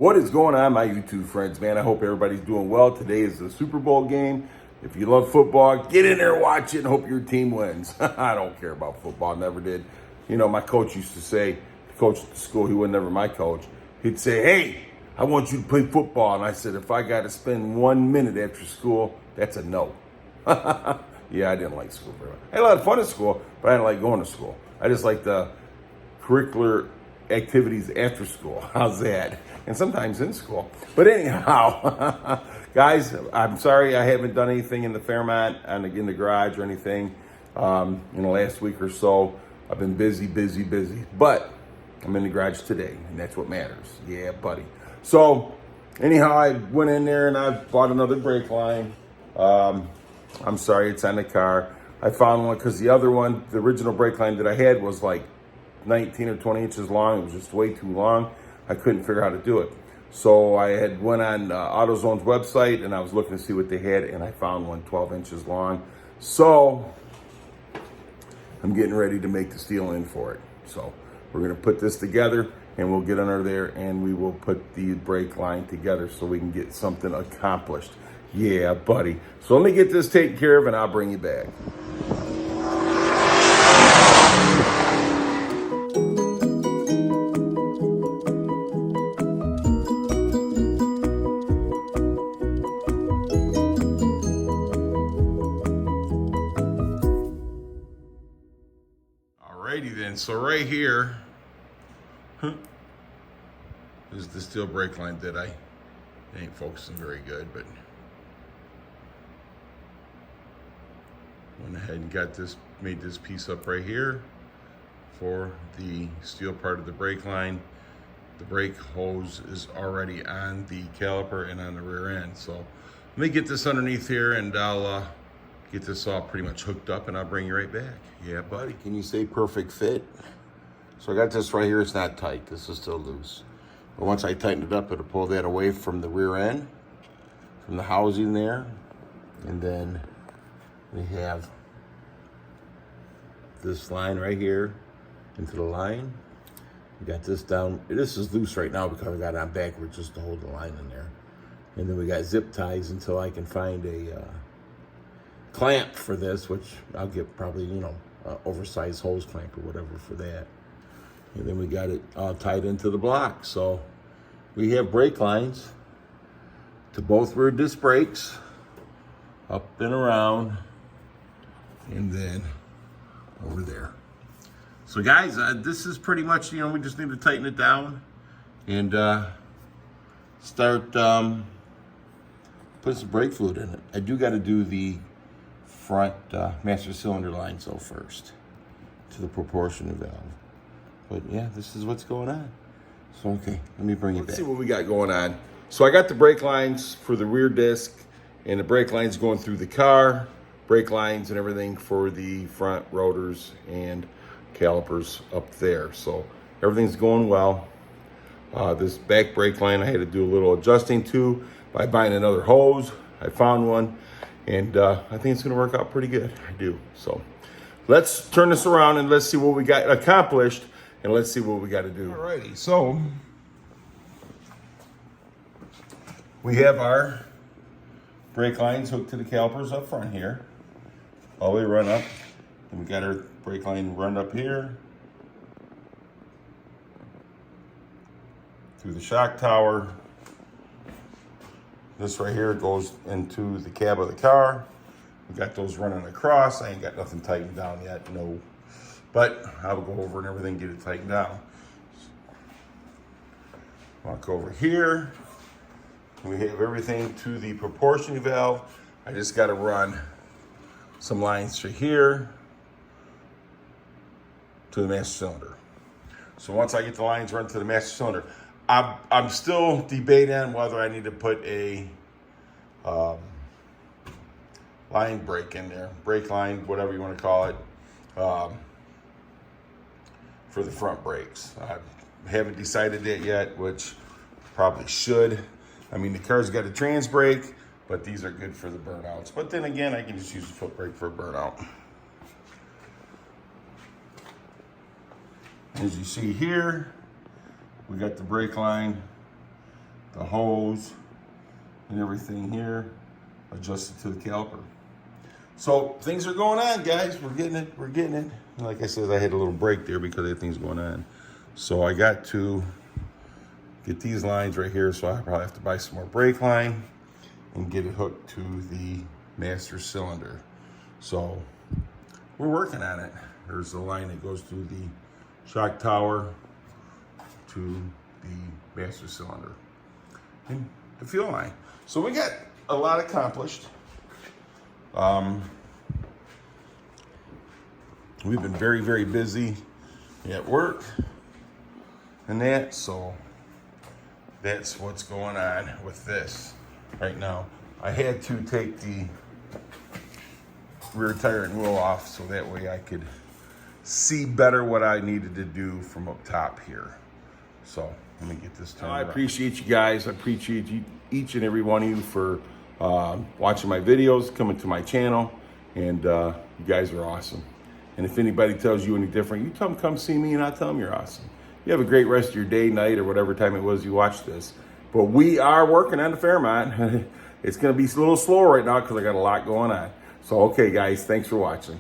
What is going on, my YouTube friends, man? I hope everybody's doing well. Today is the Super Bowl game. If you love football, get in there, watch it, and hope your team wins. I don't care about football, never did. You know, my coach used to say, the coach at the school, he was never my coach. He'd say, hey, I want you to play football. And I said, if I got to spend 1 minute after school, that's a no. Yeah, I didn't like school very much. I had a lot of fun at school, but I didn't like going to school. I just like the curricular activities after school. How's that? And sometimes in school. But anyhow, guys, I'm sorry I haven't done anything in the Fairmont in the garage or anything in the last week or so. I've been busy. But I'm in the garage today, and that's what matters. Yeah, buddy. So anyhow, I went in there and I bought another brake line. I'm sorry, it's on the car. I found one because the other one, the original brake line that I had was like 19 or 20 inches long. It was just way too long. I couldn't figure out how to do it. So I had went on AutoZone's website and I was looking to see what they had, and I found one 12 inches long. So I'm getting ready to make the steel in for it. So we're gonna put this together and we'll get under there and we will put the brake line together so we can get something accomplished. Yeah, buddy. So let me get this taken care of and I'll bring you back. Alrighty then, so right here is the steel brake line that I ain't focusing very good, but went ahead and got this, made this piece up right here for the steel part of the brake line. The brake hose is already on the caliper and on the rear end. So let me get this underneath here and I'll get this all pretty much hooked up and I'll bring you right back. Yeah, buddy. Can you say perfect fit? So I got this right here. It's not tight. This is still loose. But once I tighten it up, it'll pull that away from the rear end, from the housing there. And then we have this line right here into the line. We got this down. This is loose right now because I got it on backwards just to hold the line in there. And then we got zip ties until I can find a clamp for this, which I'll get probably, you know, oversized hose clamp or whatever for that. And then we got it all tied into the block. So we have brake lines to both rear disc brakes, up and around, and then over there. So guys, this is pretty much, you know, we just need to tighten it down and start putting some brake fluid in it. I do got to do the front master cylinder lines though first to the proportion valve. But yeah, this is what's going on. So okay, let me bring it back. Let's see what we got going on. So I got the brake lines for the rear disc and the brake lines going through the car, brake lines and everything for the front rotors and calipers up there. So everything's going well. This back brake line I had to do a little adjusting to by buying another hose. I found one and I think it's gonna work out pretty good. I do. So let's turn this around and let's see what we got accomplished and let's see what we got to do. Alrighty, so we have our brake lines hooked to the calipers up front here, all the way run up. And we got our brake line run up here through the shock tower. This right here goes into the cab of the car. We got those running across. I ain't got nothing tightened down yet, no. But I'll go over and everything, get it tightened down. Walk over here. We have everything to the proportion valve. I just got to run some lines through here to the master cylinder. So once I get the lines run to the master cylinder, I'm still debating on whether I need to put a line brake in there, brake line, whatever you want to call it, for the front brakes. I haven't decided that yet, which probably should. I mean, the car's got a trans brake, but these are good for the burnouts. But then again, I can just use a foot brake for a burnout. As you see here, we got the brake line the hose and everything here adjusted to the caliper. So things are going on, guys. We're getting it. We're getting it. Like I said, I had a little break there because everything's going on. So I got to get these lines right here. So I probably have to buy some more brake line and get it hooked to the master cylinder. So we're working on it. There's the line that goes through the shock tower to the master cylinder and the fuel line. So we got a lot accomplished. We've been very, very busy at work and that, so that's what's going on with this right now. I had to take the rear tire and wheel off so that way I could see better what I needed to do from up top here. So let me get this turned. I appreciate you guys. I appreciate you, each and every one of you, for watching my videos, coming to my channel, and you guys are awesome. And if anybody tells you any different, you tell them come see me and I'll tell them you're awesome. You have a great rest of your day, night, or whatever time it was you watched this. But we are working on the Fairmont. It's going to be a little slow right now because I got a lot going on. So, okay, guys, thanks for watching.